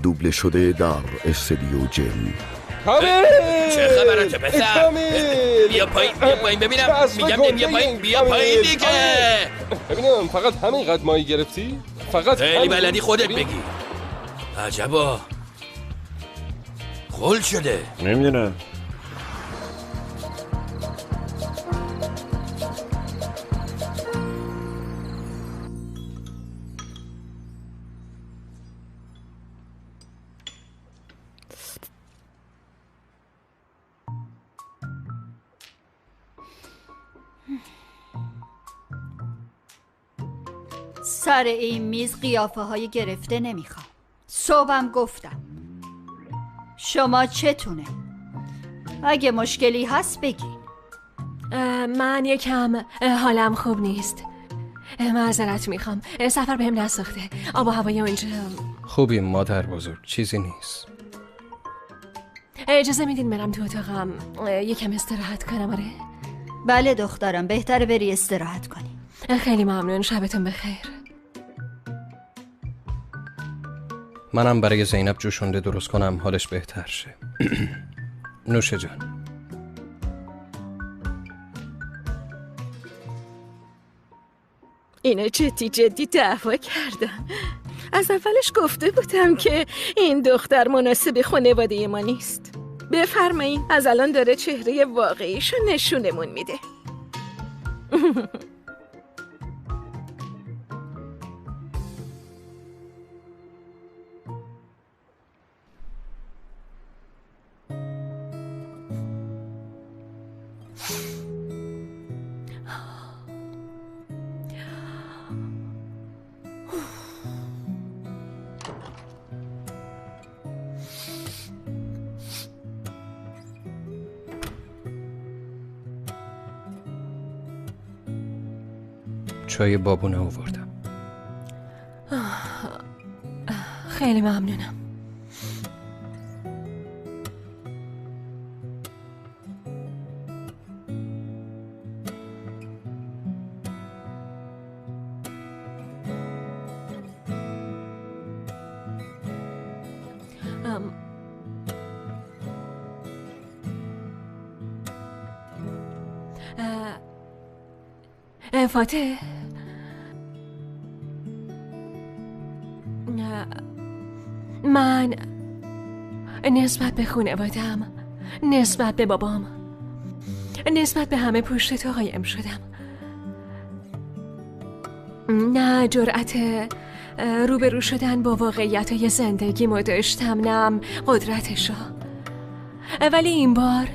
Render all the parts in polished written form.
دوبله شده در استودیو جن. کامل چه خبرته پسر؟ کامل بیا پایین ببینم. میگم بیا پایین دیگه. ببینم فقط همینقدر ماهی گرفتی؟ فقط خیلی بلدی خودت بگی. عجبا خل شده. نمیدونم. سر این میز قیافه های گرفته نمیخوام. صبحم گفتم شما چتونه؟ اگه مشکلی هست بگین. من یکم حالم خوب نیست. معذرت میخوام. سفر بهم نساخته. آب و هوای اونجا خوبیم مادر بزرگ، چیزی نیست. اجازه میدین برم تو اتاقم یکم استراحت کنم؟ آره بله دخترم، بهتره بری استراحت کنی. خیلی ممنون. شبتون بخیر. منم برای زینب جوشونده درست کنم حالش بهتر شه. نوش جان. اینو جدی دعوا کردم. از اولش گفته بودم که این دختر مناسب خانواده ما نیست. بفرمایین. از الان داره چهره واقعیشو نشونمون میده. چای بابونه آوردم. خیلی ممنونم. فاتح، من نسبت به خانواده‌ام، نسبت به بابام، نسبت به همه پشت تو قایم شدم. نه جرأت روبرو شدن با واقعیت‌های زندگیمو داشتم، نه قدرتشو. ولی این بار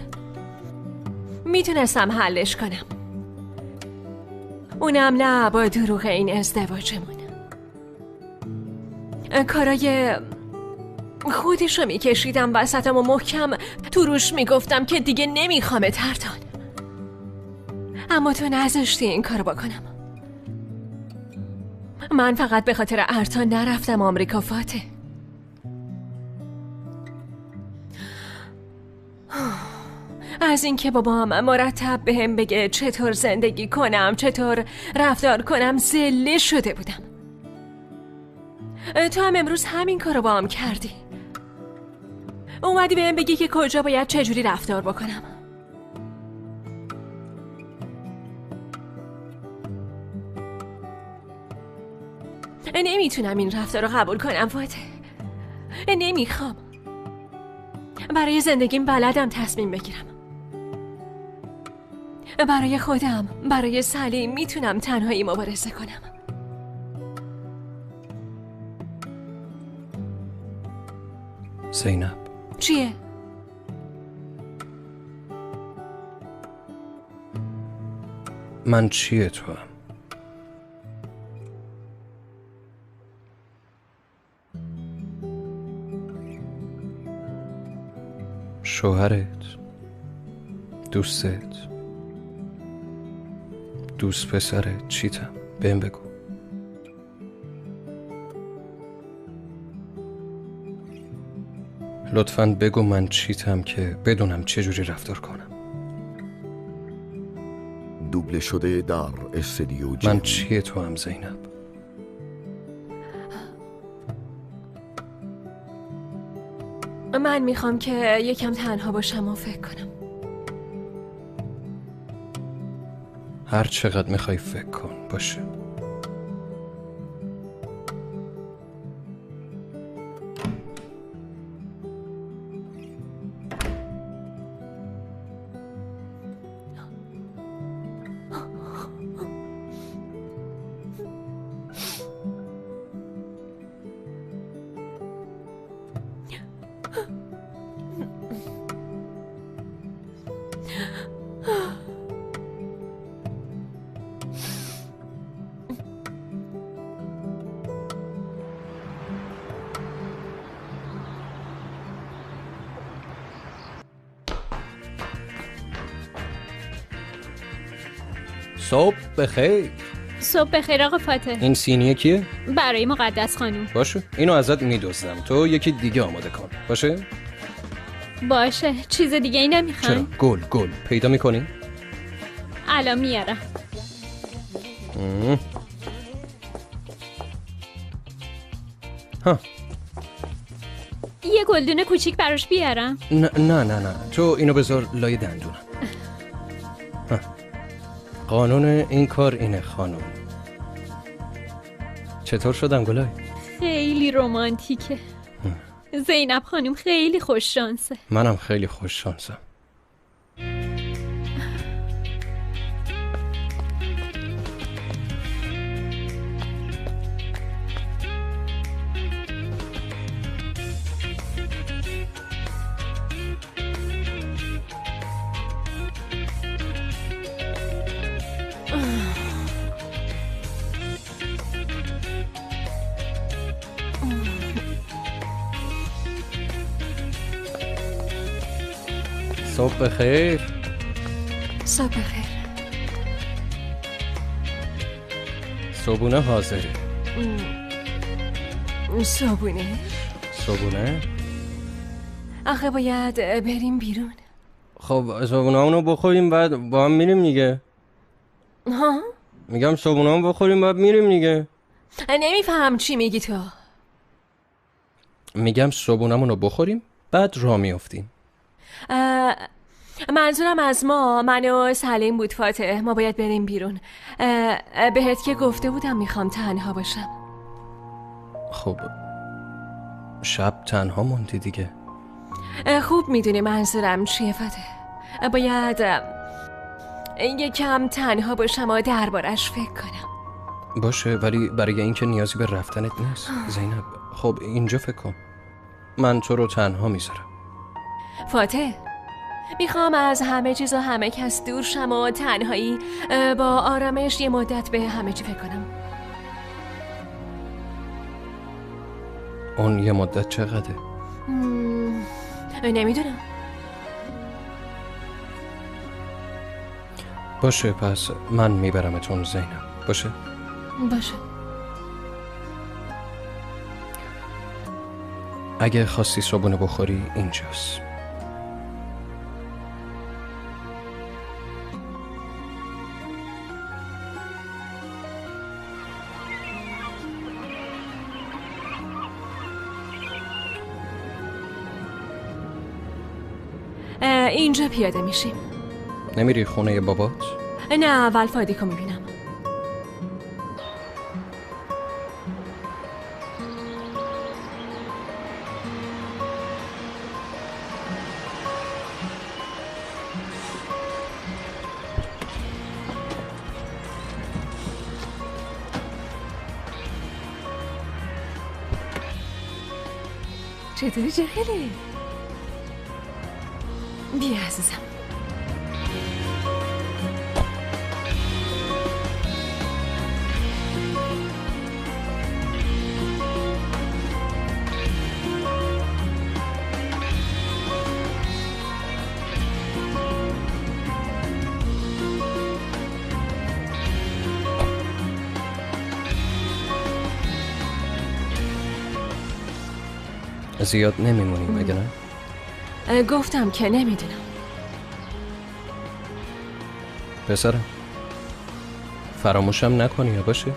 میتونستم حلش کنم. اونم نه با دروغ این ازدواجمون. کارای خودشو میکشیدم وسطم و محکم تو روش میگفتم که دیگه نمیخوامه ترتان. اما تو نذاشتی این کارو بکنم. من فقط به خاطر ارتان نرفتم آمریکا فاتح. از اینکه بابام مرتب بهم بگه چطور زندگی کنم، چطور رفتار کنم، ذله شده بودم. تو هم امروز همین کارو با هم کردی. اومدی بهم بگی که کجا باید چجوری رفتار بکنم. نمیتونم این رفتار رو قبول کنم فاتح. نمیخوام. برای زندگیم بلدم تصمیم بگیرم. برای خودم، برای سلیم میتونم تنهایی مبارزه کنم. زینب چیه؟ من چیه تو هم؟ شوهرت، دوستت، دوست پسرت، چیتم؟ بهم بگو. لطفاً بگو من چیتم که بدونم چجوری رفتار کنم. دوبله شده در استودیو جن. من چیه تو هم زینب؟ من میخوام که یکم تنها باشم و فکر کنم. هر چقدر میخوای فکر کن. باشه. صبح بخیر. صبح بخیر آقا فاتح. این سینیه کیه؟ برای مقدس خانوم. باشه، اینو ازت میدزدم. تو یکی دیگه آماده کن. باشه؟ باشه. چیز دیگه ای نمیخوای؟ چرا؟ گل پیدا میکنی؟ الان میارم. ها. یه گلدون کوچیک براش بیارم؟ نه تو اینو بذار لای دندونم. قانون این کار اینه خانم. چطور شدم گلای؟ خیلی رمانتیکه. زینب خانم خیلی خوش شانسه. منم خیلی خوش شانسم. صبح بخیر. صبح بخیر. صبونه حاضره. صبونه؟ آخه باید بریم بیرون. خب صبونه همونو بخوریم بعد با هم میریم دیگه. ها؟ میگم صبونه هم بخوریم بعد میریم دیگه. نمیفهم چی میگی تو. میگم صبونمونو بخوریم بعد راه میافتیم. منظورم از من و سلیم بود فاتح. ما باید بریم بیرون. بهت که گفته بودم میخوام تنها باشم. خب شب تنها موندی دیگه. خوب میدونی منظورم چیه فاتح. باید یکم تنها باشم و دربارش فکر کنم. باشه، ولی برای اینکه نیازی به رفتنت نیست زینب. خب اینجا فکر کن. من تو رو تنها میذارم. فاتح، میخوام از همه چیز و همه کس دور شم و تنهایی با آرامش یه مدت به همه چی فکر کنم. اون یه مدت چقدره؟ نمیدونم. باشه پس من میبرمتون زینب. باشه؟ باشه. اگه خواستی صبونه بخوری اینجاست. اینجا پیاده میشیم. نمیری خونه بابات؟ نه، اول فادیکو میبینم. چطوری جخیلی؟ بیا عزیزم. زیاد نمیمونیم مگه نه؟ گفتم که نمیدونم. پسرم فراموشم نکنی یا باشه؟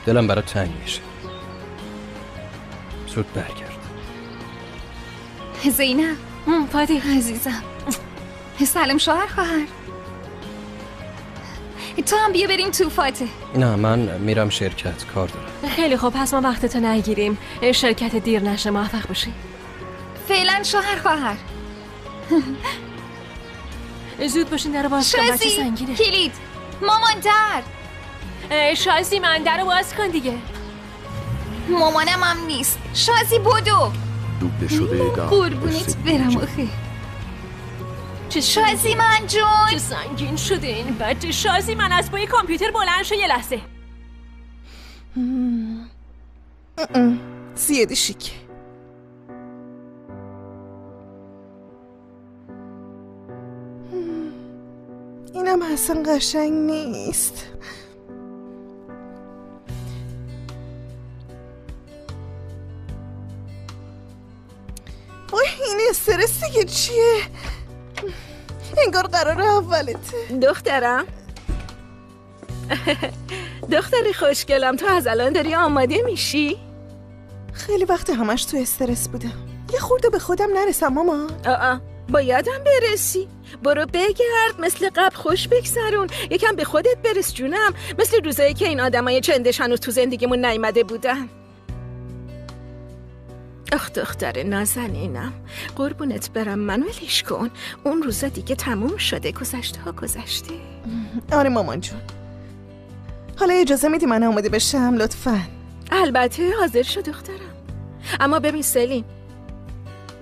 دلم برات تنگ میشه. زود برگرد. زینب فادی عزیزم، سلام شوهر خواهر. تو هم بیا بریم تو فاتح. نه من میرم شرکت، کار دارم. خیلی خوب، پس ما وقتتو نگیریم. شرکت دیر نشه، موفق باشی. فعلا شوهر خواهر. زود باشین، در رو باز کن، بچه شازی سنگینه. کلید مامان در. شازی من در رو باز کن دیگه. مامانم هم نیست. شازی بدو. دوبله شده در قربونت استدیو برم جن. آخه. چه شازی من جون. چه سنگین شده این بچه. شازی من از پای کامپیوتر بلند شو یه لحظه. زیادی شیکه. اینم اصلا قشنگ نیست. وای این استرس دیگه چیه؟ انگار قرار اولته. دخترم دختری خوشگلم، تو از الان داری آماده میشی؟ خیلی وقت همش تو استرس بودم. یه خورده به خودم نرسم ماما. بایدم برسی. برو بگرد، مثل قبل خوش بگذرون. یکم به خودت برس جونم، مثل روزایی که این آدمای چندش هنوز تو زندگیمون نیامده بودن. آخ دختر نازنینم، قربونت برم، منو ولش کن. اون روزا دیگه تموم شده، گذشته ها گذشته. آره مامان جون. حالا اجازه میدی من آماده بشم لطفاً؟ البته حاضر شو دخترم. اما ببین سلیم،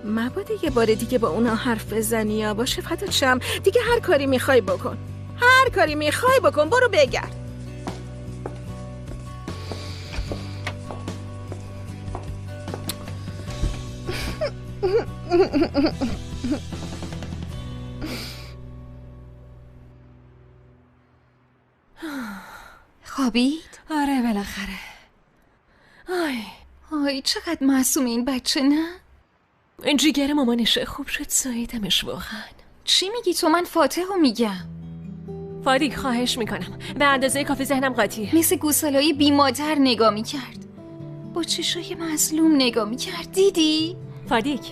مبادا یه بار دیگه با اونا حرف بزنی یا باشه فدات شم. دیگه هر کاری میخوای بکن، هر کاری میخوای بکن. برو بگرد. خوابید؟ آره بالاخره. آی چقدر معصوم این بچه نه؟ این جیگر مامانشه، خوب شد سایدمش واقعا. چی میگی تو؟ من فاتح رو میگم. فادی خواهش میکنم، به اندازه کافی ذهنم قاطیه. مثل گوسالای بی مادر نگاه میکرد، با چشای مظلوم نگاه میکرد. دیدی؟ فادیک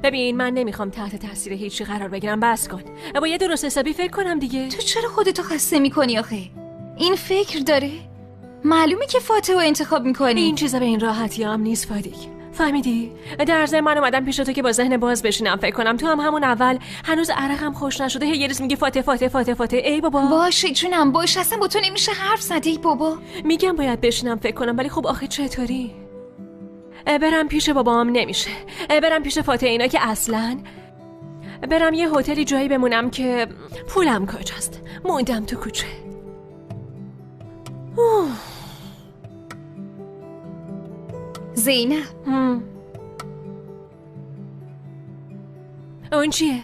ببین، من نمیخوام تحت تاثیر هیچی قرار بگیرم، بس کن. باید درست حسابی فکر کنم دیگه. تو چرا خودتو خسته میکنی آخه؟ این فکر داره؟ معلومه که فاتح رو انتخاب میکنی. این چیزا به این راحتی هم نیست فادیک، فهمیدی؟ در ضمن من اومدم پیش تو که با ذهن باز بشینم فکر کنم. تو هم همون اول هنوز عرقم خوش نشده یه روز میگی فاتح فاتح فاتح فاتح. ای بابا باشه جونم، باشه، اصلا با تو نمیشه حرف زد. ای بابا میگم باید بشینم فکر کنم، ولی خب آخه چطوری؟ برم پیش بابام نمیشه، برم پیش فاتح اینا که اصلا، برم یه هتلی جایی بمونم که پولم کجاست، موندم تو کوچه. زینب اون چیه؟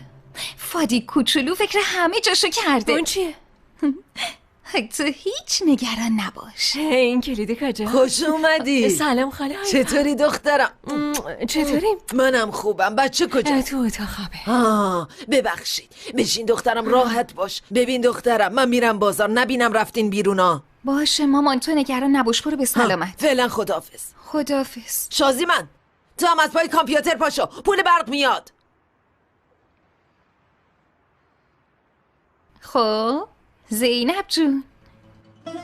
فادی کوچولو فکر همه جاشو کرده. اون چیه؟ تو هیچ نگران نباش. این کلید کجا؟ خوش اومدی. سلام خاله. چطوری دخترم؟ چطوریم؟ منم خوبم. بچه کجا؟ تو اتاق خوابه. ببخشید. بشین دخترم، راحت باش. ببین دخترم، من میرم بازار، نبینم رفتین بیرونا. باشه مامان، تو نگران نباش، برو به سلامت. فعلا خداحافظ. خداحافظ. شازی من، تو هم از پای کامپیوتر پاشو، پول برق میاد. خب زینب جون،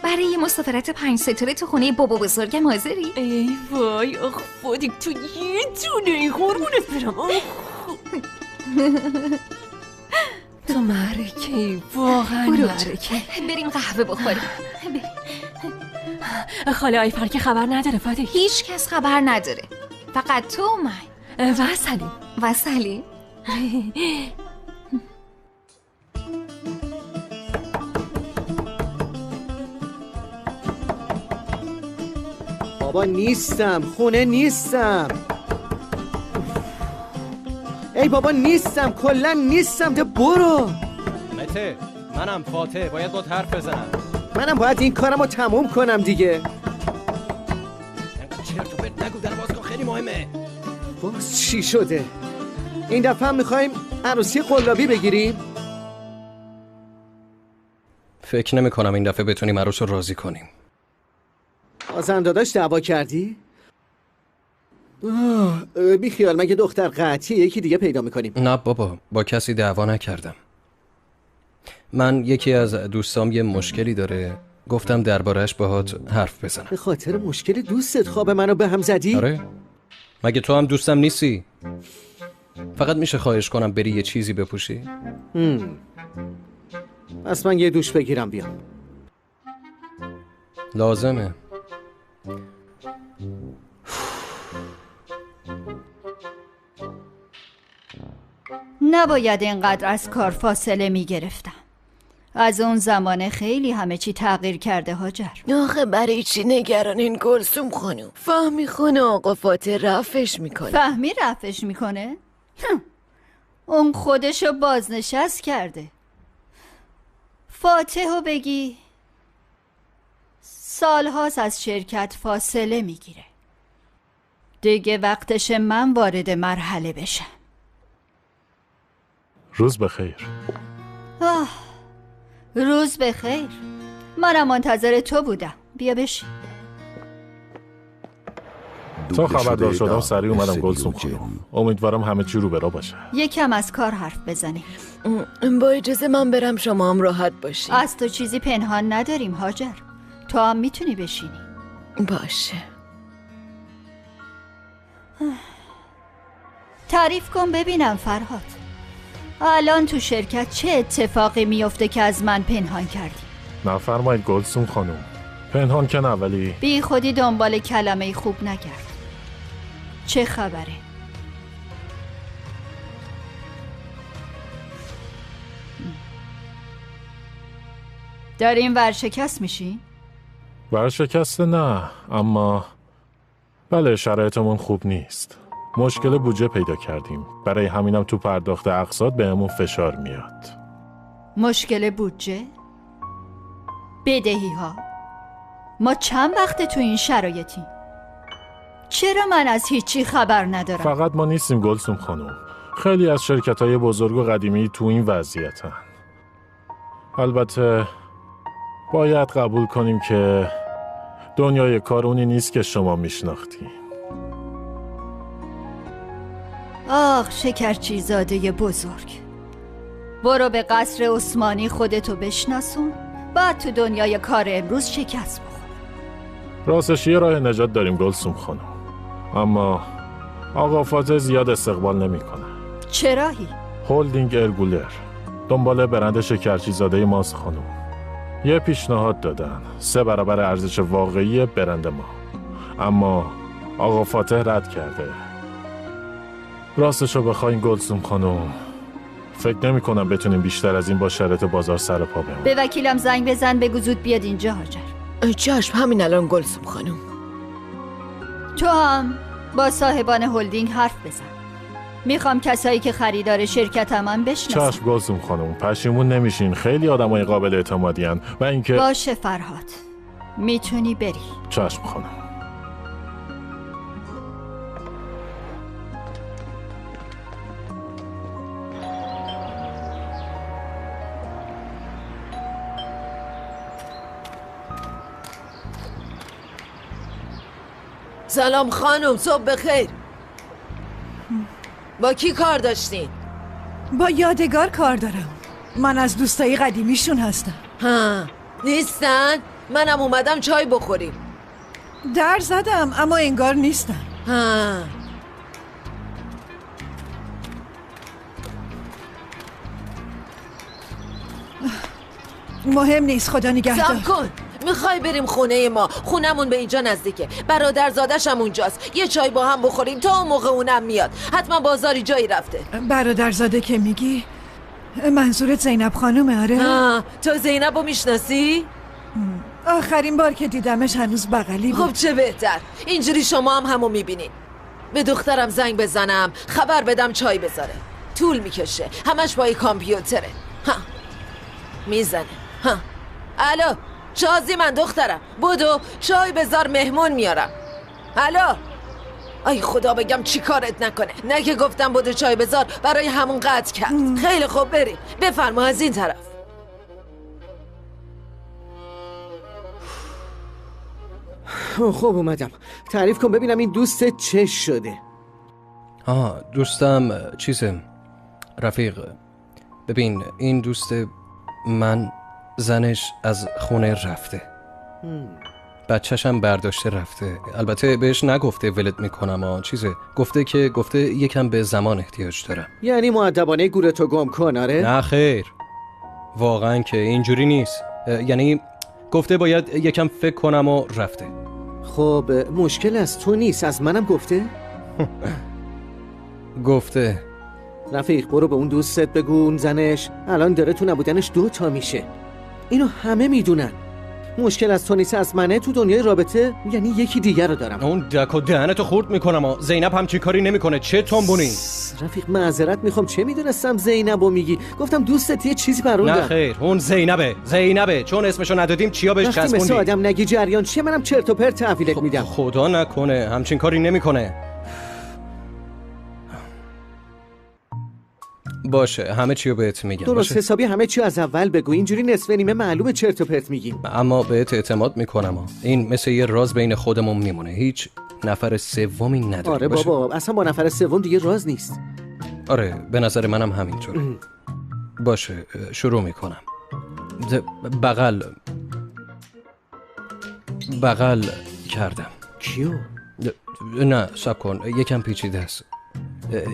برای یه مسافرت 5 ستاره تو خونه بابا بزرگم حاضری؟ ای وای آخ فادیک، تو یه دونه قربونت برم. تو معرکه، واقعا معرکه. بریم قهوه بخوریم. خاله آیفر که خبر نداره فادیک؟ هیچ کس خبر نداره، فقط تو و من و سلیم. و سلیم. بابا نیستم، خونه نیستم. ای بابا نیستم، کلا نیستم. ده برو. مته، منم فاتح، باید با حرف بزنم. منم باید این کارم رو تموم کنم دیگه. چرت و پرت نگو، در باز کن، خیلی مهمه. باز چی شده؟ این دفعه هم میخوایم عروسی قلابی بگیریم؟ فکر نمی کنم این دفعه بتونیم عروس رو راضی کنیم. بازم داداش دعوا کردی؟ بیخیال، مگه دختر قطعی یکی دیگه پیدا میکنیم؟ نه بابا، با کسی دعوا نکردم. من یکی از دوستام یه مشکلی داره، گفتم درباره‌اش باهات حرف بزنم. به خاطر مشکل دوستت خواب منو به هم زدی؟ آره، مگه تو هم دوستم نیستی؟ فقط میشه خواهش کنم بری یه چیزی بپوشی؟ پس من یه دوش بگیرم بیام. لازمه. نباید اینقدر از کار فاصله می گرفتم. از اون زمان خیلی همه چی تغییر کرده هاجر. آخه برای چی نگرانین گلسوم خانم؟ فهمی خونه آقا فاتح رفعش میکنه. فهمی رفعش میکنه؟ اون خودشو بازنشست کرده. فاتحو بگی سالهاست از شرکت فاصله میگیره. دیگه وقتش من وارد مرحله بشم. روز بخیر. روز بخیر. منم منتظر تو بودم. بیا بشین. تا خبردار شدم سریع اومدم گلسوم خانم. امیدوارم همه چی رو برا باشه. یکم از کار حرف بزنیم. با اجازه من برم، شما هم راحت باشین. از تو چیزی پنهان نداریم هاجر. تو هم میتونی بشینی. باشه. تعریف کن ببینم فرهاد. الان تو شرکت چه اتفاقی میفته که از من پنهان کردی؟ نفرمایید گلسوم خانم. پنهان که نه، ولی بی خودی دنبال کلمه خوب نگرد. چه خبره؟ داریم ورشکست میشی؟ ورشکست نه، اما بله شرایطمون خوب نیست. مشکل بودجه پیدا کردیم، برای همینم تو پرداخت اقساط بهمون فشار میاد. مشکل بودجه؟ بدهی ها؟ ما چند وقته تو این شرایطیم؟ چرا من از هیچی خبر ندارم؟ فقط ما نیستیم گلسوم خانم، خیلی از شرکت‌های بزرگ و قدیمی تو این وضعیتن. البته باید قبول کنیم که دنیای کار اونی نیست که شما میشناختی. آخ شکرچیزاده بزرگ، برو به قصر عثمانی خودتو بشناسون، بعد تو دنیای کار امروز شکست بخور. راستش یه راه نجات داریم گلسوم خانم، اما آقا فاتح زیاد استقبال نمیکنه. چه راهی؟ هولدینگ ارگولر دنبال برند شکرچیزاده ماست خانم. یه پیشنهاد دادن 3 برابر ارزش واقعی برند ما، اما آقا فاتح رد کرده. راستشو بخواین گلسوم خانم، فکر نمی کنم بتونیم بیشتر از این با شرایط بازار سر پا بمونیم. به وکیلم زنگ بزن بگو زود بیاد اینجا هاجر. چشم، همین الان گلسوم خانم. تو هم با صاحبان هولدینگ حرف بزن. میخوام کسایی که خریدار شرکتم من بشناسن. چشم گلسوم خانم، پشیمون نمیشین، خیلی آدمای قابل اعتمادی ان و اینکه باشه فرهاد، میتونی بری. چشم خانم. سلام خانم، صبح بخیر. با کی کار داشتین؟ با یادگار کار دارم. من از دوستای قدیمیشون هستم. ها، نیستن؟ منم اومدم چای بخوریم. در زدم اما انگار نیستن. ها. مهم نیست، خدا نگهدار. صبر کن، میخوای بریم خونه ما؟ خونمون به اینجا نزدیکه، برادرزادش هم اونجاست. یه چای با هم بخوریم تا اون موقع اونم میاد. حتما بازاری جایی رفته. برادرزاده که میگی منظورت زینب خانومه؟ آره. تو زینب رو میشناسی؟ آخرین بار که دیدمش هنوز بغلی بود. خب چه بهتر، اینجوری شما هم همو میبینین. به دخترم زنگ بزنم خبر بدم چای بذاره. طول میکشه، همش با کامپیوتره. ها میزنه. ها الو، شازی من دخترم، بدو چای بذار مهمون میارم. الو، ای خدا بگم چی کارت نکنه. نه که گفتم بدو چای بذار برای همون قطع کرد. خیلی خوب بریم، بفرما از این طرف. خب اومدم. تعریف کن ببینم این دوستت چه شده. دوستم چیزه رفیق. ببین این دوست من زنش از خونه رفته، بچه‌شم برداشته رفته. البته بهش نگفته ولت میکنم گفته یکم به زمان احتیاج دارم. یعنی مؤدبانه گورتو گم کن؟ آره؟ نه خیر، واقعا که اینجوری نیست. یعنی گفته باید یکم فکر کنم و رفته. خب مشکل از تو نیست، از منم گفته؟ گفته. رفیق برو به اون دوستت بگو اون زنش الان داره تو نبودنش 2 میشه. اینو همه میدونن. مشکل از تو نیست، از منه. تو دنیای رابطه یعنی یکی دیگر رو دارم. اون دک و دهنتو خورد میکنم. زینب همچین کاری نمیکنه. چه تنبونی؟ رفیق معذرت میخوام، چه میدونستم زینبو میگی. گفتم دوستت یه چیزی پروندم. نه خیر، اون زینبه چون اسمشو ندادیم چیا بهش چسبوندی؟ وقتی مثل آدم نگی جریان چیه منم چرت و پرت تحویلت میدم. خدا نکنه همچین کاری نمیکنه. باشه همه چیو بهت میگم. درست حسابی همه چیو از اول بگو، اینجوری نصف نیمه معلومه چرت و پرت میگیم. اما بهت اعتماد میکنم. این مثل یه راز بین خودمون میمونه، هیچ نفر سومی نداره. آره بابا اصلا با نفر سوم دیگه راز نیست. آره به نظر منم همینطوره. باشه شروع میکنم. بغل کردم. کیو؟ نه صبر کن، یکم پیچیده است.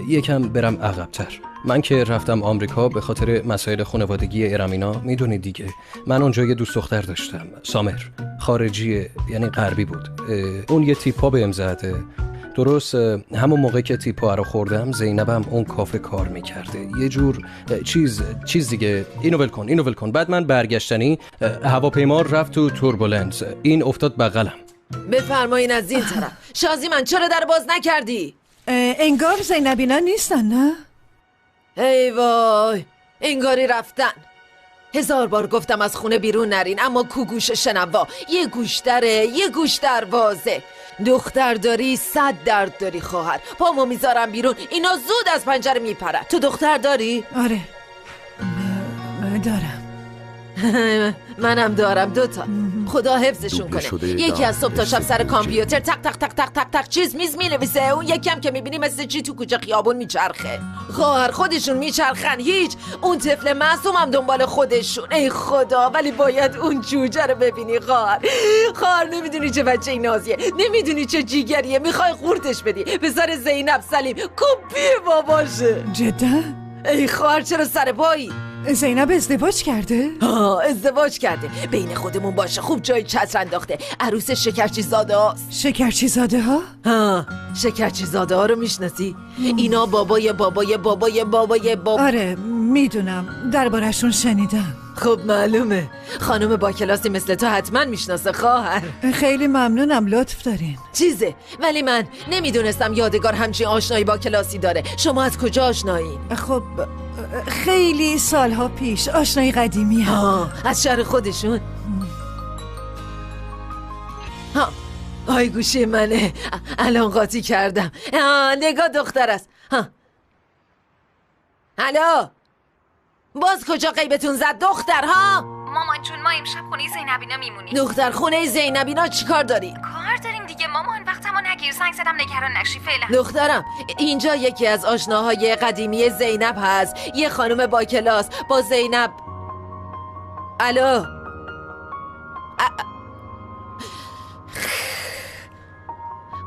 یکم برم عقب‌تر. من که رفتم آمریکا به خاطر مسائل خانوادگی ارمینا، میدونی دیگه، من اونجا یه دوست دختر داشتم، سامر، خارجی یعنی غربی بود. اون یه تیپا بهم زده. درست همون موقع که تیپا رو خوردم زینبم اون کافه کار میکرده، یه جور چیز دیگه. اینو ول کن. بعد من برگشتنی هواپیما رفت تو توربولنس، این افتاد بغلم. بفرمایین از این طرف. شازی من چرا در باز نکردی؟ انگار زینبینا نیستن نه؟ ای وای، انگاری رفتن. 1000 بار گفتم از خونه بیرون نرین، اما کو گوش شنوا. یه گوش دره یه گوش دروازه. دختر داری 100 درد داری خواهر. پامو میذارم بیرون اینا زود از پنجره میپرن. تو دختر داری؟ آره دارم. منم دارم 2 تا. خدا حفظشون کنه. یکی از صبح تا شب سر کامپیوتر تق تق تق تق تق تق چیز میز مینویسه، اون یکم که میبینی مثل چی تو کوچه خیابون میچرخه. خواهر خودشون میچرخن، هیچ. اون طفل معصوم هم دنبال خودشون. ای خدا، ولی باید اون جوجه رو ببینی خواهر. نمیدونی چه بچه نازیه، نمیدونی چه جیگریه، میخوای قورتش بدی. پسر زینب سلیم کپی باباشه. جدا؟ ای خواهر چرا سر پایی؟ زینب ازدواج کرده؟ ازدواج کرده. بین خودمون باشه، خوب جای چتر انداخته. عروس شکرچی زاده هاست. شکرچی زاده ها؟ شکرچی زاده ها رو میشناسی؟ اینا بابای آره میدونم، دربارشون شنیدم. خب معلومه. خانم با کلاسی مثل تو حتما میشناسه خواهر. خیلی ممنونم، لطف دارین. چیزه، ولی من نمیدونستم یادگار همچین آشنایی با کلاسی داره. شما از کجا آشنایین؟ خب خیلی سالها پیش، آشنایی قدیمی هم. از شهر خودشون؟ آی گوشی منه، الان قاطی کردم. نگاه دختر است. الو، باز کجا غیبتون زد دختر ها؟ مامان جون ما امشب خونه زینبینا میمونیم. دختر خونه زینبینا چی کار دارین؟ کار داریم دیگه مامان، وقتمو نگیر. زنگ زدم نگران نشی فعلا. دخترم اینجا یکی از آشناهای قدیمی زینب هست، یه خانم با کلاس با زینب. الو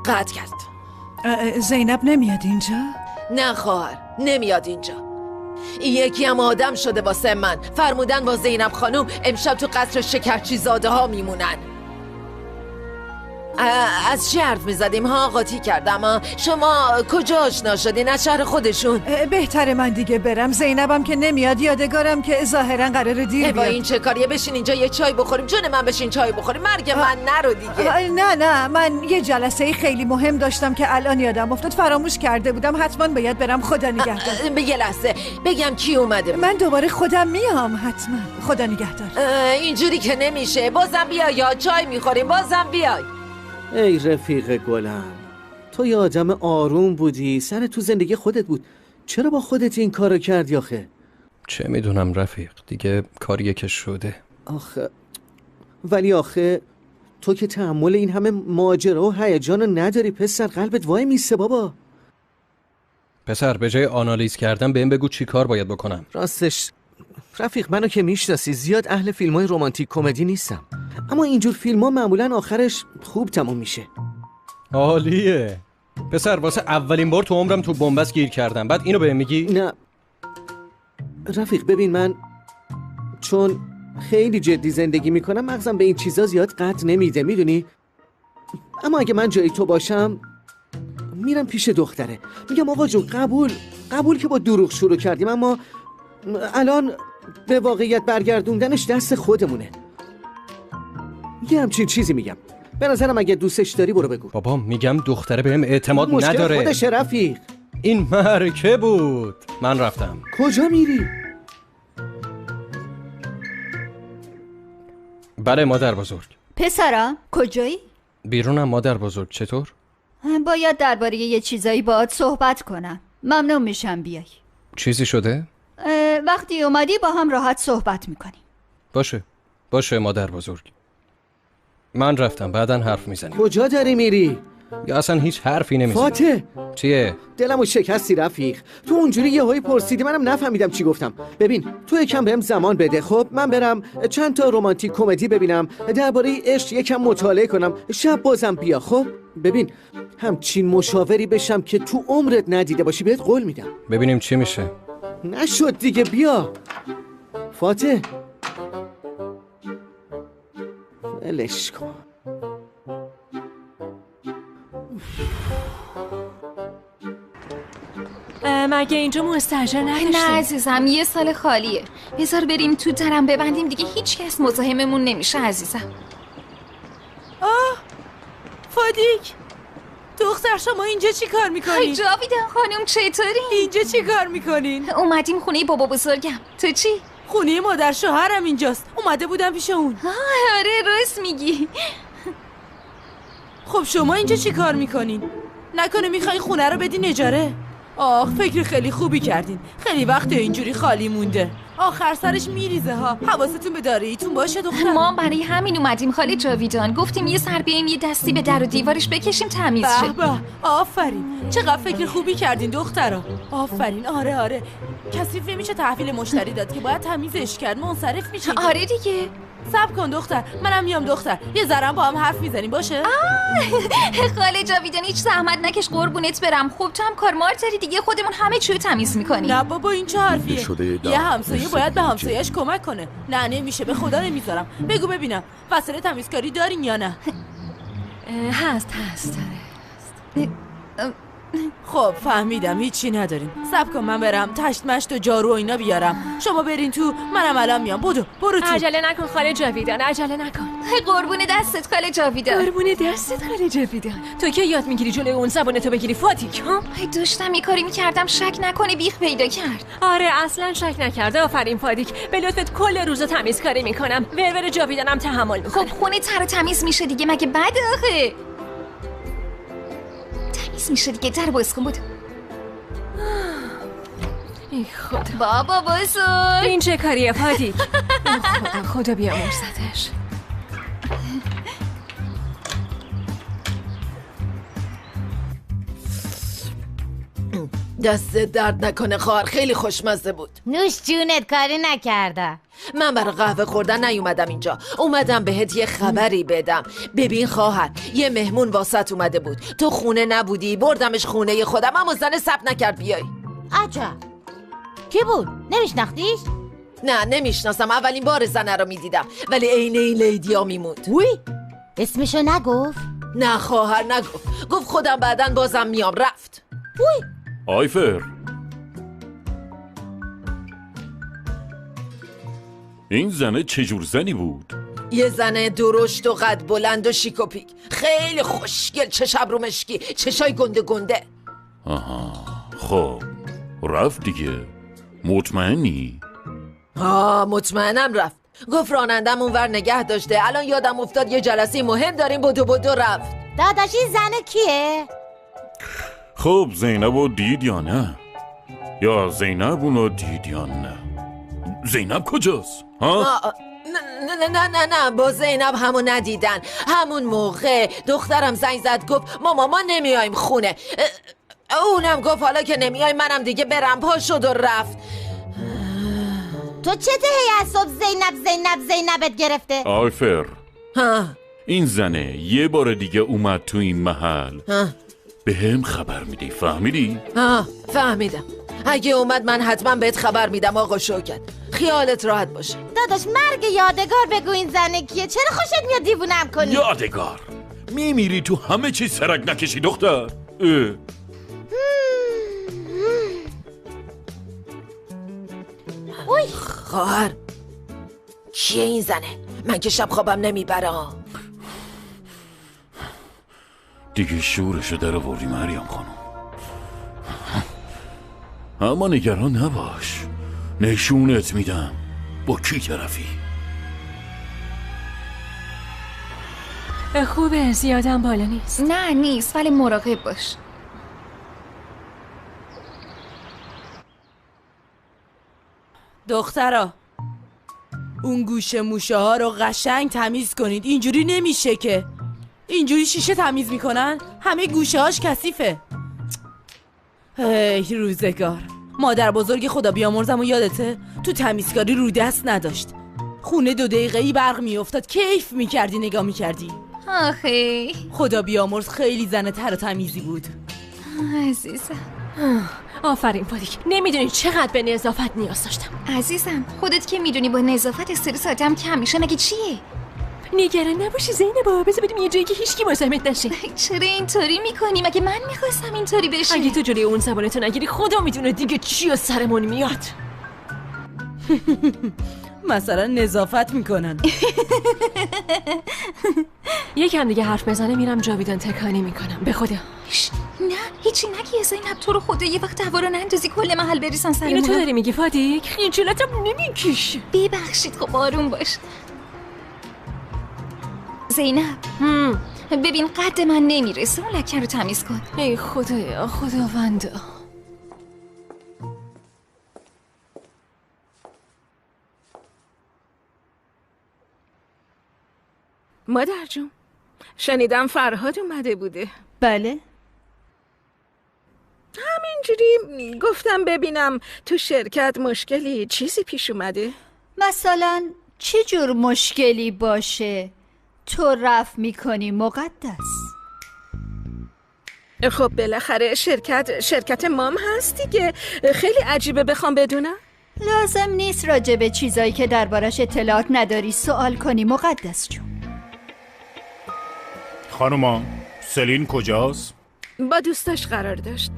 قطع کرد. زینب نمیاد اینجا؟ نه خواهر نمیاد اینجا. یکی هم آدم شده واسه من. فرمودن با زینب خانم امشب تو قصر شکرچی زاده ها میمونن. از چی حرف میزدیم ها؟ قاطی کردم. شما کجا آشنا شدین؟ از شهر خودشون؟ بهتره من دیگه برم. زینبم که نمیاد، یادگارم که ظاهرا قراره دیر بیاد. این چه کاریه؟ بشین اینجا یه چای بخوریم. جون من بشین چای بخوریم. مرگ من نرو دیگه. نه من یه جلسه خیلی مهم داشتم که الان یادم افتاد، فراموش کرده بودم. حتما باید برم. خدا نگهدار. به یه لحظه بگم کی اومده؟ من دوباره خودم میام حتما. خدا نگهدار. اینجوری که نمیشه. بازم بیا یا چای میخوریم. بازم بیای. ای رفیق گلم، تو یه آدم آروم بودی، سر تو زندگی خودت بود، چرا با خودت این کارو کردی آخه؟ چه میدونم رفیق، دیگه کاریه که شده. آخه ولی آخه تو که تحمل این همه ماجرا و هیجان رو نداری پسر، قلبت وای میسته بابا. پسر به جای آنالیز کردن بهم بگو چی کار باید بکنم. راستش رفیق، منو که میشناسی زیاد اهل فیلم‌های رمانتیک کمدی نیستم، اما اینجور فیلم‌ها معمولاً آخرش خوب تموم میشه. عالیه پسر، واسه اولین بار تو عمرم تو بنبست گیر کردم، بعد اینو بهم میگی؟ نه رفیق ببین، من چون خیلی جدی زندگی میکنم مغزم به این چیزا زیاد قطع نمیده میدونی، اما اگه من جای تو باشم میرم پیش دختره میگم آقا جون قبول که با دروغ شروع کردیم، اما الان به واقعیت برگردوندنش دست خودمونه. یه همچین چیزی میگم. به نظرم اگه دوستش داری برو بگو. بابا میگم دختره بهم اعتماد نداره. مشکل خودشه رفیق. این معرکه بود. من رفتم. کجا میری؟ بله مادر بزرگ. پسرم کجایی؟ بیرونم مادر بزرگ. چطور؟ باید درباره یه چیزایی باهات صحبت کنم. ممنون میشم بیای. چیزی شده؟ وقتی اومدی با هم راحت صحبت میکنیم. باشه مادر بزرگ. من رفتم، بعدن حرف میزنیم. کجا داری میری؟ یا اصلا هیچ حرفی نمیزنی. فاتح چیه؟ دلمو شکستی رفیق. تو اونجوری یهویی پرسیدی منم نفهمیدم چی گفتم. ببین تو یکم بهم زمان بده، خب من برم چند تا رمانتیک کمدی ببینم، درباره عشق یکم مطالعه کنم، شب بازم بیا. خب ببین همچین مشاوری بشم که تو عمرت ندیده باشی، بهت قول میدم. ببینیم چی میشه. نشد دیگه، بیا فاتح. ولش کن. مگه اینجا مستاجر نداشتیم؟ نه عزیزم، یه سال خالیه. بذار بریم تو درم ببندیم دیگه، هیچ کس مزاحممون نمیشه عزیزم. فادیک دختر، شما اینجا چی کار میکنین؟ های جاویدان خانم چطورین؟ اینجا چی کار میکنین؟ اومدیم خونه بابا بزرگم. تو چی؟ خونه مادر شوهرم اینجاست، اومده بودم پیش اون. آره راست میگی. خب شما اینجا چی کار میکنین؟ نکنه میخوای خونه رو بدین اجاره؟ آخ فکر خیلی خوبی کردین، خیلی وقت اینجوری خالی مونده، آخر سرش میریزه ها. حواستون به داریتون باشه دختر. ما برای همین اومدیم خاله جاویدان، گفتیم یه سر بیاییم یه دستی به در و دیوارش بکشیم تمیز شه. به آفرین، چقدر فکر خوبی کردین دخترا. آفرین. آره کثیف نمیشه تحویل مشتری داد که باید تمیزش کرد، منصرف میشه. آره دیگه. صبر کن دختر، منم میام دختر، یه ذرم با هم حرف میزنیم باشه؟ خاله جاویدان هیچ زحمت نکش قربونت برم. خب تو هم کار مار داری دیگه، خودمون همه چیو تمیز میکنیم. نه بابا این چه حرفیه؟ یه همسایه باید به همسایه‌اش کمک کنه. نه نمیشه، به خدا نمیذارم. بگو ببینم وسایل تمیزکاری دارین یا نه؟ هست. خب فهمیدم هیچی نداریم. صبر کن من برم تشت مشت و جارو و اینا بیارم، شما برین تو، منم الان میام. برو تو. عجله نکن خاله جاویدان، عجله نکن. قربون دستت خاله جاویدان. تو که یاد میگیری جلوی اون زبانتو بگیری فاتیک ها؟ داشتم یه کاری میکردم شک نکنه بیخ پیدا کرد. آره اصلا شک نکرده. آفرین فاتیک، به لطفت کل روزو تمیزکاری میکنم. ور جاویدانم تحمل میکنه. خب خونه تر تمیز میشه دیگه، مگه بده آخه؟ تمیز میشه دیگه، در باز کن. بود ای خدا بابا بزرگ، این چه کاریه فاتیک؟ خدا بیامرزتش. دست درد نکنه خواهر، خیلی خوشمزه بود. نوش جونت، کاری نکرده. من برای قهوه خوردن نیومدم اینجا، اومدم بهت یه خبری بدم. ببین خواهر، یه مهمون واسط اومده بود، تو خونه نبودی، بردمش خونه خودم، اما زن ثبت نکرد بیای. عجب. کی بود؟ نمیشناختیش؟ نه نمیشناسم، اولین بار زنه رو میدیدم، ولی عین این لیدیا میموند. وی اسمشو نگفت؟ نه خواهر نگفت، گفت خودم بعدن بازم میام. رفت. وی آیفر، این زنه چجور زنی بود؟ یه زنه درشت و قد بلند و شیک و پیک، خیلی خوشگل، چش ابرو مشکی، چشای گنده گنده. آها خب رفت دیگه، مطمئنی؟ مطمئنم رفت. گفت رانندم اونور نگه داشته، الان یادم افتاد یه جلسه مهم داریم، بدو رفت. داداش این زنه کیه؟ خب زینبو دید یا نه؟ یا زینب اونو دید یا نه؟ زینب کجاست؟ ها؟ نه با زینب همو ندیدن. همون موقع دخترم زنگ زد گفت ماما ما نمیایم خونه. اونم گفت حالا که نمیای منم دیگه برم. پا شد و رفت. تو چته هی از صبح زینبت گرفته؟ آیفر ها این زنه یه بار دیگه اومد تو این محل به هم خبر میدی، فهمیدی؟ فهمیدم. اگه اومد من حتما بهت خبر میدم آقا شوکت. خیالت راحت باشه. داداش مرگ یادگار بگو این زنه کیه؟ چرا خوشت میاد دیوونم کنی؟ یادگار میمیری تو همه چیز سرک نکشی دختر. اوی خواهر کیه این زنه؟ من که شب خوابم نمیبره. دیگه شورشو در آوردی مریم خانم. اما نگران نباش، نشونت میدم با کی طرفی. خوبه زیادم بالا نیست. نه نیست ولی مراقب باش. دخترا اون گوشه موشه ها رو قشنگ تمیز کنید. اینجوری نمیشه که. اینجوری شیشه تمیز میکنن؟ همه گوشه هاش کثیفه. هی روزگار. مادر بزرگ خدا بیامرزم و یادته؟ تو تمیزکاری رو دست نداشت. خونه 2 دقیقه‌ای برق میافتاد کیف میکردی نگاه میکردی. آخه خدا بیامرز خیلی زن تر و تمیزی بود. عزیزم آفرین فادیک. نمیدونی چقدر به نظافت نیاز داشتم. عزیزم خودت که میدونی با نظافت استرس آدم کم میشه. مگه چیه؟ نگران نباشی زینبا. بذار بریم یه جایی که هیچکی مزاحمت نشه. چرا اینطوری میکنی؟ مگه من میخواستم اینطوری بشه؟ اگه تو جلوی اون زبانتو نگیری خدا میدونه دیگه چی از سرمون میاد. مثلا نظافت میکنن. یکم دیگه حرف بزنه میرم جاویدان تکانی میکنم. به خدا. نه هیچی نگی زینب. تو رو خدا یه وقت هوا رو نندازی کل محل بریسن سرمون. اینو تو داری میگی فادیک؟ خجالتم نمیکشه. ببخشید خب آروم باش. زینب ببین قد من نمیرسه. اون لکه رو تمیز کن. ای خدایا خداوندا. مادر جون شنیدم فرهاد اومده بوده. بله همینجوری گفتم ببینم تو شرکت مشکلی چیزی پیش اومده؟ مثلا چه جور مشکلی باشه تو رفع میکنی مقدس؟ خب بالاخره شرکت مام هست دیگه. خیلی عجیبه بخوام بدونم. لازم نیست راجع به چیزایی که دربارش اطلاعات نداری سوال کنی مقدس جون. خانوما سلین کجاست؟ با دوستاش قرار داشت.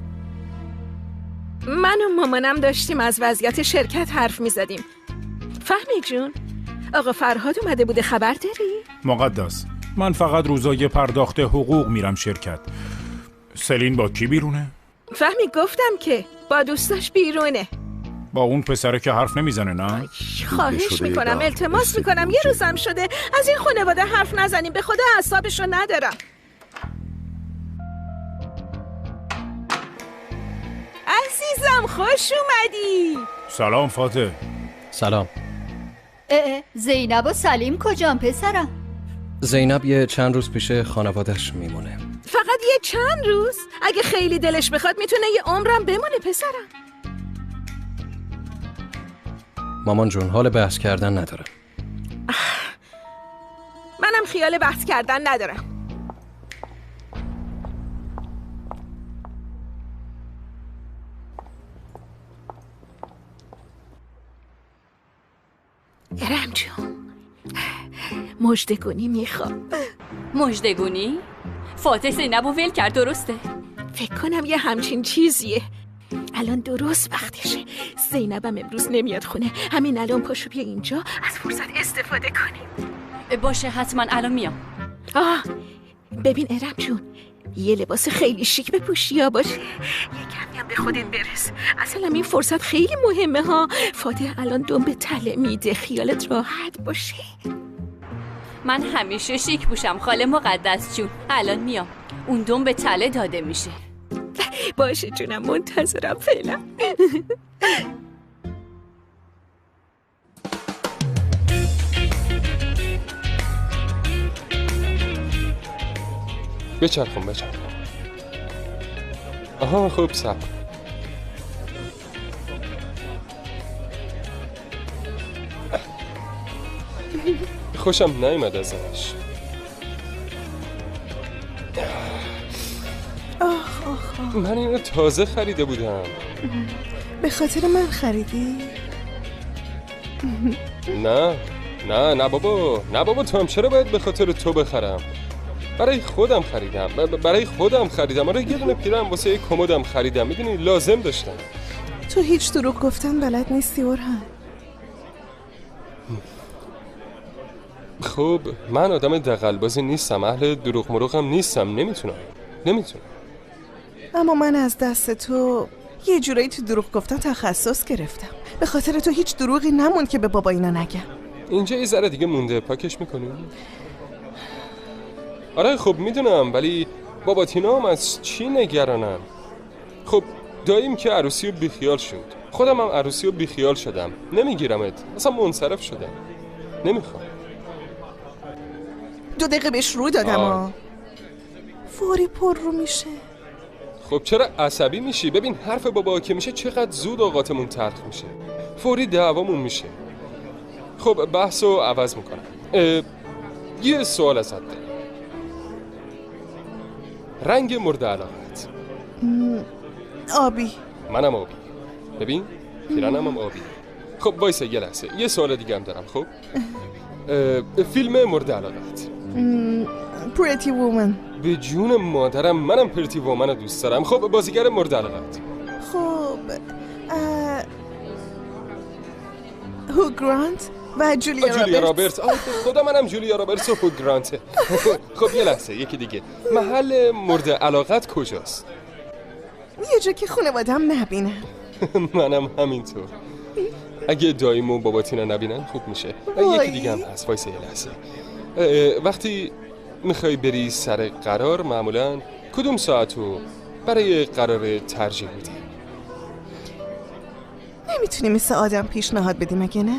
من و مامانم داشتیم از وضعیت شرکت حرف می زدیم. فهمی جون آقا فرهاد اومده بوده، خبر داری؟ مقدس من فقط روزای پرداخت حقوق میرم شرکت. سلین با کی بیرونه؟ فهمی گفتم که با دوستاش بیرونه. با اون پسره که حرف نمیزنه نه؟ خواهش میکنم التماس میکنم یه روزم شده از این خانواده حرف نزنیم. به خدا اعصابشو ندارم. عزیزم خوش اومدی. سلام فاتح. سلام. زینب و سلیم کجان پسرم؟ زینب یه چند روز پیش خانوادش میمونه. فقط یه چند روز؟ اگه خیلی دلش بخواد میتونه یه عمرم بمونه پسرم. مامان جون حال بحث کردن ندارم. منم خیال بحث کردن ندارم. ارم جون مژدگونی میخوام. مژدگونی؟ فاتح زینب و ول کرد درسته؟ فکر کنم یه همچین چیزیه. الان درست وقتشه. زینبم امروز نمیاد خونه. همین الان پاشو بیا اینجا از فرصت استفاده کنیم. باشه حتما الان میام. ببین ارم جون یه لباس خیلی شیک بپوشی یا باشه. یه کمی هم به خودت برس. اصلا این فرصت خیلی مهمه ها. فاتح الان دم به تله میده. خیالت راحت باشه. من همیشه شیک پوشم خاله مقدس جون. الان میام. اون دم به تله داده میشه. باشه جونم منتظرم فعلا. بچرخون. آها خوب صبر. خوشم نیامد ازش. من اینو تازه خریده بودم. به خاطر من خریدی؟ نه بابا تو هم چرا باید به خاطر تو بخرم؟ برای خودم خریدم. آره یه دونه پیرم واسه یک کمدم خریدم. میدونی لازم داشتم. تو هیچ دروغ گفتن بلد نیستی اورهان. خب من آدم دغل‌بازی نیستم، اهل دروغ مروغم نیستم. نمیتونم. اما من از دست تو یه جورایی تو دروغ گفتن تخصص گرفتم. به خاطر تو هیچ دروغی نموند که به بابا اینا نگم. اینجا یه ذره دیگه مونده، پاکش میکنی؟ آره خب میدونم، ولی بابا تینا هم از چی نگرانن؟ خب داییم که عروسی رو بیخیال شد، خودم هم عروسی رو بیخیال شدم. نمیگیرمت، اصلا منصرف شدم. نمیخوام. 2 دقیقه بهش رو دادم. فوری پر رو میشه. خب چرا عصبی میشی؟ ببین حرف بابا که میشه چقدر زود اوقاتمون تلخ میشه. فوری دعوامون میشه. خب بحثو عوض میکنم. یه سوال ازت دارم. رنگ مورد علاقت؟ آبی. منم آبی. ببین پیرنم هم آبی. خب وایسا یه لحظه، یه سوال دیگه هم دارم. خب فیلم مورد علاقت؟ پریتی وومن. به جون مادرم منم پریتی وومن رو دوست دارم. خب بازیگر مورد علاقت؟ خب هو گرانت و جولیا رابرتس. خدا منم جولیا رابرتس و هو گرانت. خب یه لحظه، یکی دیگه. محل مورد علاقت کجاست؟ یه جا که خانواده‌ام نبینن. منم همینطور. اگه داییم و بابا تینا نبینن خوب میشه. یکی دیگه هم هست. وایسه یه لحظه. وقتی میخوای بری سر قرار معمولا کدوم ساعتو برای قرار ترجیح میدی؟ نمیتونی مثل آدم پیشنهاد بدی مگه نه؟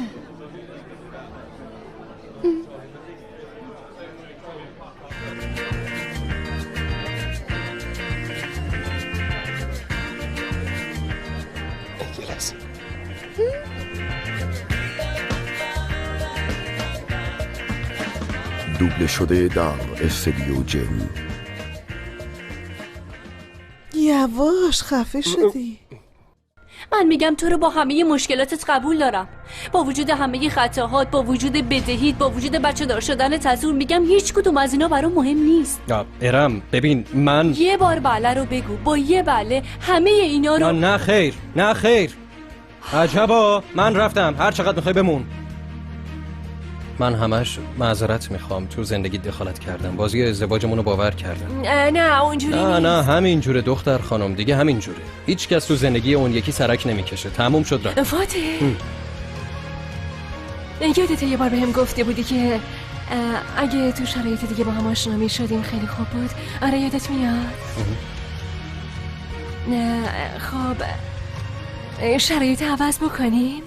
دوبله شده در استودیو جن. یواش خفه شدی. من میگم تو رو با همه مشکلاتت قبول دارم، با وجود همه خطاهات، با وجود بدهیت، با وجود بچه دار شدن تزور. میگم هیچ کدوم از اینا برام مهم نیست. ارم ببین من یه بار بله رو بگو، با یه بله همه اینا رو. نه خیر عجبا. من رفتم، هر چقدر میخوای بمون. من همش معذرت میخوام، تو زندگی دخالت کردم، بازی ازدواجمون رو باور کردم. نه اونجوری نیست. نه همین جوره دختر خانم، دیگه همین جوره. هیچ کس تو زندگی اون یکی سرک نمیکشه. تموم شد رفت. فاتح یادت یه بار بهم گفته بودی که اگه تو شرایط دیگه با هم آشنا میشدیم خیلی خوب بود. آره یادت میاد؟ نه خب شرایط عوض بکنیم.